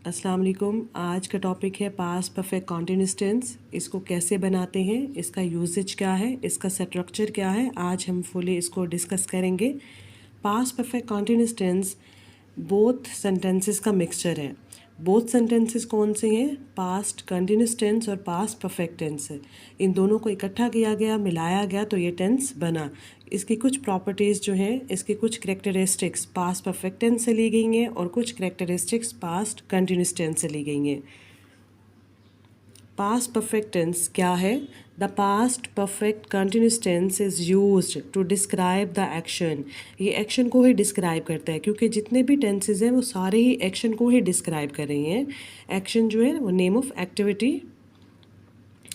अस्सलाम वालेकुम। आज का टॉपिक है पास्ट परफेक्ट कॉन्टिन्यूस टेंस। इसको कैसे बनाते हैं, इसका यूजेज क्या है, इसका स्ट्रक्चर क्या है, आज हम फुली इसको डिस्कस करेंगे। Past perfect continuous tense both sentences का मिक्सचर है। बोथ सेंटेंसेस कौन से हैं? पास्ट कंटिन्यूस टेंस और पास्ट परफेक्ट टेंस है। इन दोनों को इकट्ठा किया गया, मिलाया गया तो ये टेंस बना। इसकी कुछ प्रॉपर्टीज़ जो हैं, इसकी कुछ करेक्टरिस्टिक्स पास्ट परफेक्ट टेंस से ली गई हैं और कुछ करेक्टरिस्टिक्स पास्ट कंटिन्यूस टेंस से ली गई हैं। पास्ट परफेक्ट टेंस क्या है? The past perfect continuous tense is used to describe the action. ये एक्शन को ही डिस्क्राइब करता है, क्योंकि जितने भी टेंसेज हैं वो सारे ही एक्शन को ही डिस्क्राइब कर रही हैं। एक्शन जो है वो name of activity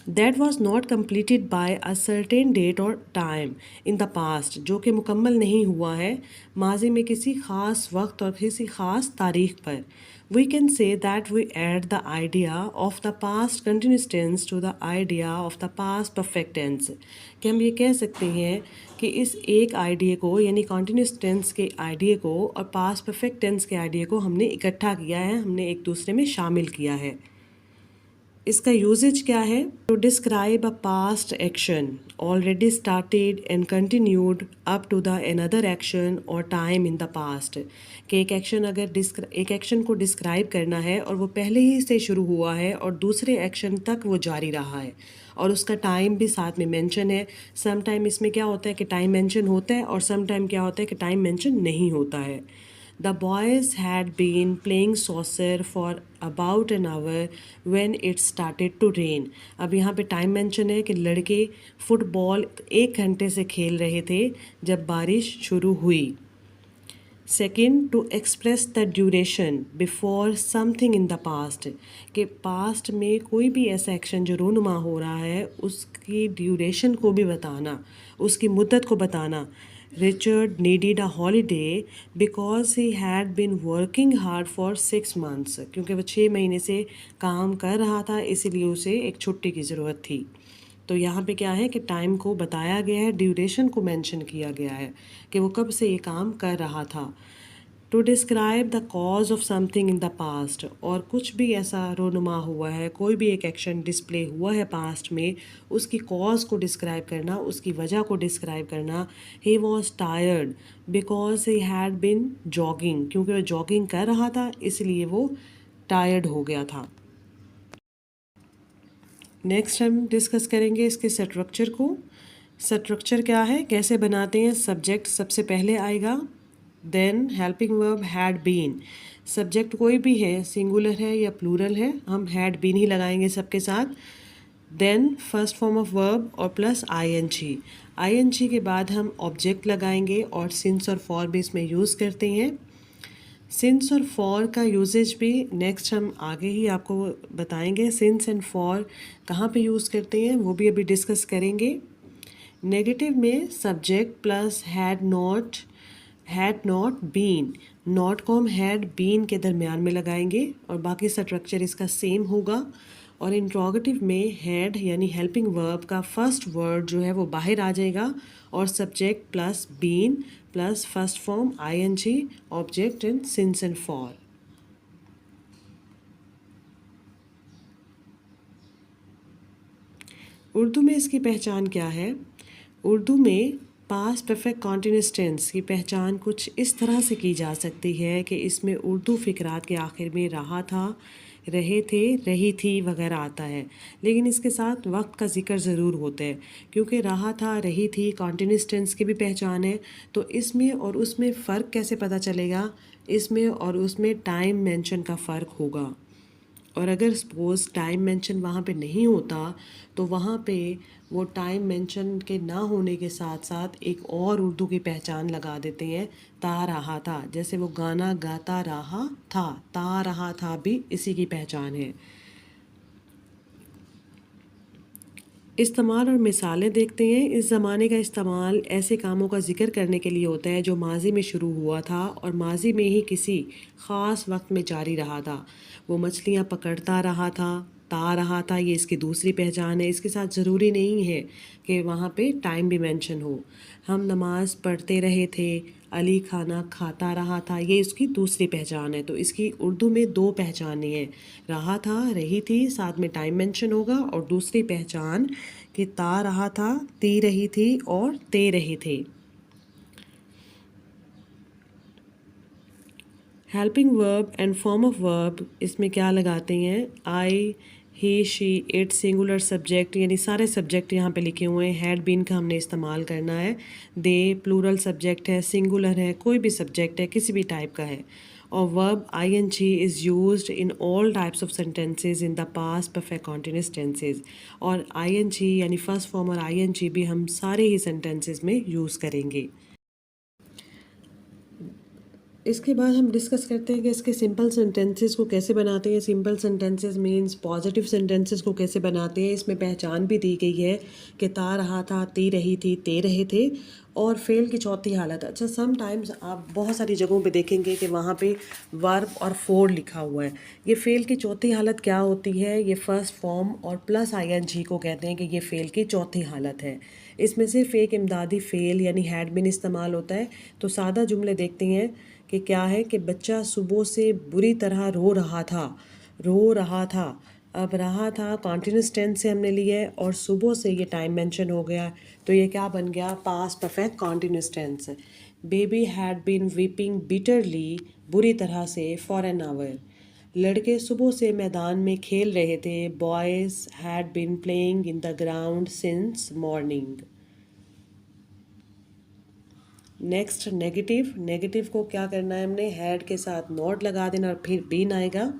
that was not completed by a certain date or time in the past, जो कि मुकम्मल नहीं हुआ है माजी में किसी ख़ास वक्त और किसी ख़ास तारीख पर। We can say that we add the idea of the past continuous tense to the idea of the past perfect tense. कि हम ये कह सकते हैं कि इस एक आइडिया को, यानी कंटिन्यूस टेंस के आइडिया को और पास्ट परफेक्ट टेंस के आइडिया को हमने इकट्ठा किया है, हमने एक दूसरे में शामिल किया है। इसका यूजेज क्या है? To describe a past action already started and continued up to the another action or time in the past. कि एक एक्शन एक एक्शन को डिस्क्राइब करना है और वो पहले ही से शुरू हुआ है और दूसरे एक्शन तक वो जारी रहा है और उसका टाइम भी साथ में मेंशन है। सम टाइम इसमें क्या होता है कि टाइम मेंशन होता है और सम टाइम क्या होता है कि टाइम मेंशन नहीं होता है। The boys had been playing saucer for about an hour when it started to rain. अब यहाँ पे टाइम मेंशन है कि लड़के फुटबॉल 1 घंटे से खेल रहे थे जब बारिश शुरू हुई। Second, to express the duration before something in the past. कि पास्ट में कोई भी ऐसा एक्शन जो रूनुमा हो रहा है उसकी ड्यूरेशन को भी बताना, उसकी मुद्दत को बताना। Richard needed a holiday because he had been working hard for 6 months। क्योंकि वो 6 महीने से काम कर रहा था, इसीलिए उसे एक छुट्टी की ज़रूरत थी। तो यहाँ पे क्या है कि टाइम को बताया गया है, ड्यूरेशन को मेंशन किया गया है कि वो कब से ये काम कर रहा था। To describe the cause of something in the past, और कुछ भी ऐसा रोनुमा हुआ है, कोई भी एक एक्शन डिस्प्ले हुआ है पास्ट में, उसकी कॉज को डिस्क्राइब करना, उसकी वजह को डिस्क्राइब करना। He was tired because he had been jogging. क्योंकि वो जॉगिंग कर रहा था इसलिए वो टायर्ड हो गया था। नेक्स्ट हम डिस्कस करेंगे इसके स्ट्रक्चर को। स्ट्रक्चर क्या है, कैसे बनाते हैं? सब्जेक्ट सबसे पहले आएगा, then helping verb had been. Subject कोई भी है, सिंगुलर है या प्लूरल है, हम हैड बीन ही लगाएंगे सबके साथ। Then first form of verb और प्लस आईएनजी। आईएनजी के बाद हम ऑब्जेक्ट लगाएंगे और सिंस और फॉर भी इसमें यूज़ करते हैं। सिंस और फॉर का यूजेज भी नेक्स्ट हम आगे ही आपको बताएंगे। सिंस एंड फॉर कहाँ पे यूज़ करते हैं वो भी अभी डिस्कस करेंगे। नेगेटिव में subject plus had not been. Not को हम हैड बीन के दरमियान में लगाएंगे और बाकी स्ट्रक्चर इसका सेम होगा। और इंट्रोगेटिव में हैड यानी हेल्पिंग वर्ब का फर्स्ट वर्ड जो है वो बाहर आ जाएगा और subject plus been plus first form ING object and since and for. Urdu में इसकी पहचान क्या है? उर्दू में पास्ट परफेक्ट कॉन्टिन्यूस टेंस की पहचान कुछ इस तरह से की जा सकती है कि इसमें उर्दू फ़िक्रात के आखिर में रहा था, रहे थे, रही थी वगैरह आता है, लेकिन इसके साथ वक्त का जिक्र ज़रूर होता है। क्योंकि रहा था, रही थी कॉन्टिन्यूस टेंस की भी पहचान है, तो इसमें और उसमें फ़र्क कैसे पता चलेगा? इसमें और उसमें टाइम मेंशन का फ़र्क होगा। और अगर सपोज़ टाइम मेंशन वहाँ पे नहीं होता तो वहाँ पे वो टाइम मेंशन के ना होने के साथ साथ एक और उर्दू की पहचान लगा देते हैं, ता रहा था। जैसे वो गाना गाता रहा था, ता रहा था भी इसी की पहचान है। इस्तेमाल और मिसालें देखते हैं। इस ज़माने का इस्तेमाल ऐसे कामों का जिक्र करने के लिए होता है जो माजी में शुरू हुआ था और माजी में ही किसी ख़ास वक्त में जारी रहा था। वो मछलियाँ पकड़ता रहा था, ता रहा था, ये इसकी दूसरी पहचान है। इसके साथ ज़रूरी नहीं है कि वहाँ पे टाइम भी मेंशन हो। हम नमाज़ पढ़ते रहे थे, अली खाना खाता रहा था, ये इसकी दूसरी पहचान है। तो इसकी उर्दू में दो पहचानें हैं, रहा था, रही थी, साथ में टाइम मेंशन होगा, और दूसरी पहचान कि ता रहा था, ती रही थी और ते रहे थे। Helping verb and form of verb इसमें क्या लगाते हैं, आई, ही, शी, इट, सिंगुलर सब्जेक्ट, यानी सारे सब्जेक्ट यहाँ पे लिखे हुए हैं। हैड बीन का हमने इस्तेमाल करना है। दे प्लूरल सब्जेक्ट है, सिंगुलर है, कोई भी सब्जेक्ट है, किसी भी टाइप का है। और verb I N G is use in all types of sentences in the past perfect continuous tenses. और आई एन जी यानी फर्स्ट फॉर्म और आई एन जी भी हम सारे ही सेंटेंसेज में यूज़ करेंगे। इसके बाद हम डिस्कस करते हैं कि इसके सिंपल सेंटेंसेस को कैसे बनाते हैं। Simple sentences means positive sentences को कैसे बनाते हैं। इसमें पहचान भी दी गई है कि ता रहा था, ती रही थी, ते रहे थे, और फेल की चौथी हालत। अच्छा, सम टाइम्स आप बहुत सारी जगहों पे देखेंगे कि वहाँ पे वर्ब और फोर लिखा हुआ है। ये फेल की चौथी हालत क्या होती है, ये फर्स्ट फॉर्म और प्लस आई एन जी को कहते हैं कि ये फेल की चौथी हालत है। इसमें सिर्फ एक इमदादी फेल यानी हैड बीन इस्तेमाल होता है। तो सादा जुमले देखते हैं कि क्या है कि बच्चा सुबह से बुरी तरह रो रहा था, रो रहा था। अब रहा था कॉन्टिन्यूस टेंस से हमने लिया है, और सुबह से ये टाइम मेंशन हो गया, तो ये क्या बन गया, past perfect continuous tense. Baby had been weeping bitterly, बुरी तरह से, फॉर एन आवर। लड़के सुबह से मैदान में खेल रहे थे, boys had been playing in the ground since morning. Next negative. Negative को क्या करना है, हमने हैड के साथ नॉट लगा देना और फिर बीन आएगा।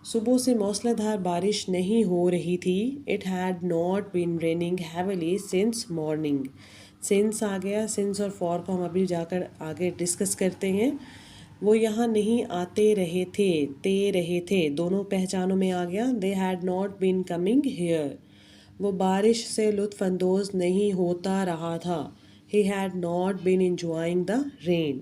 सुबह से मूसलाधार बारिश नहीं हो रही थी, it had not been raining heavily since morning. Since आ गया, सिंस और फॉर को हम अभी जाकर आगे डिस्कस करते हैं। वो यहाँ नहीं आते रहे थे, ते रहे थे, दोनों पहचानों में आ गया। They had not been coming here. वो बारिश से लुत्फ़अंदोज़ नहीं होता रहा था, he had not been enjoying the rain.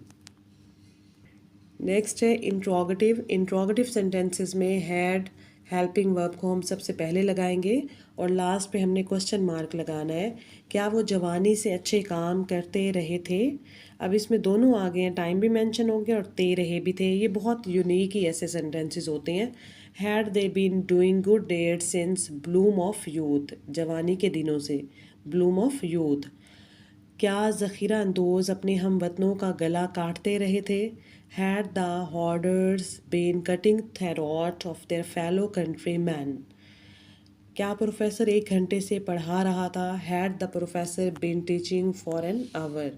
Next है इंट्रोगेटिव। इंट्रोगेटिव सेंटेंसेस में हैड हेल्पिंग वर्ब को हम सबसे पहले लगाएंगे, और लास्ट पे हमने क्वेश्चन मार्क लगाना है। क्या वो जवानी से अच्छे काम करते रहे थे। अब इसमें दोनों आ गए हैं, टाइम भी मेंशन हो गया और ते रहे भी थे। ये बहुत यूनिक ही ऐसे सेंटेंसेस होते हैं। Had they been doing good deed since bloom of youth, जवानी के दिनों से, ब्लूम ऑफ यूथ। क्या ज़ख़ीरा अंदोज़ अपने हम वतनों का गला काटते रहे थे। Had the hoarders been cutting throat of their fellow country man. क्या प्रोफेसर 1 घंटे से पढ़ा रहा था। Had the professor been teaching for an hour.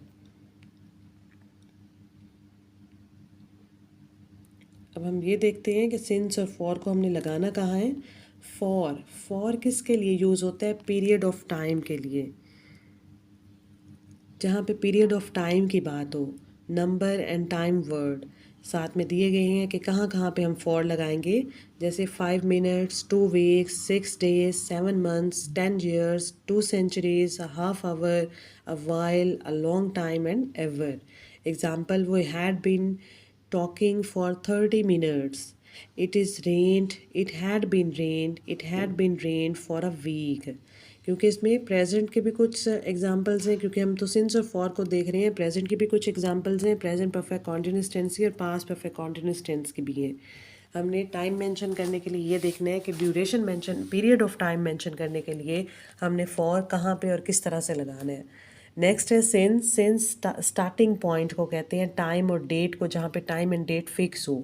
अब हम ये देखते हैं कि सिंस और फॉर को हमने लगाना कहाँ है। फॉर, फॉर किसके लिए यूज़ होता है, पीरियड ऑफ टाइम के लिए। जहाँ पे पीरियड ऑफ टाइम की बात हो, नंबर एंड टाइम वर्ड साथ में दिए गए हैं कि कहाँ कहाँ पे हम फॉर लगाएंगे। जैसे 5 minutes, 2 weeks, 6 days, 7 months, 10 years, 2 centuries, a half hour, a while, a long time and ever. Example, वो had been talking for 30 minutes, it is rained, it had been rained, it had been rained for a week. क्योंकि इसमें present के भी कुछ examples हैं, क्योंकि हम तो सिंस और फॉर को देख रहे हैं। प्रेजेंट की भी कुछ एग्जांपल्स हैं, प्रेजेंट परफेक्ट कॉन्टिन्यूस टेंस की और पास्ट परफेक्ट कॉन्टिन्यूस टेंस की भी हैं। हमने टाइम मेंशन करने के लिए ये देखना है कि duration mention, period of time mention करने के लिए हमने फॉर कहाँ पे और किस तरह से लगाना है। नेक्स्ट है सिंस। सिंस स्टार्टिंग पॉइंट को कहते हैं, टाइम और डेट को, जहाँ पे टाइम एंड डेट फिक्स हो।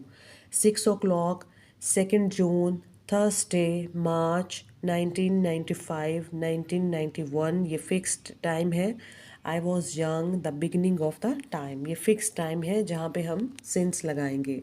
6 o'clock, 2 जून, थर्सडे, मार्च 1995, 1991, ये फिक्स्ड टाइम है। I was young, the beginning of the time, ये फिक्स टाइम है जहाँ पे हम सिंस लगाएंगे।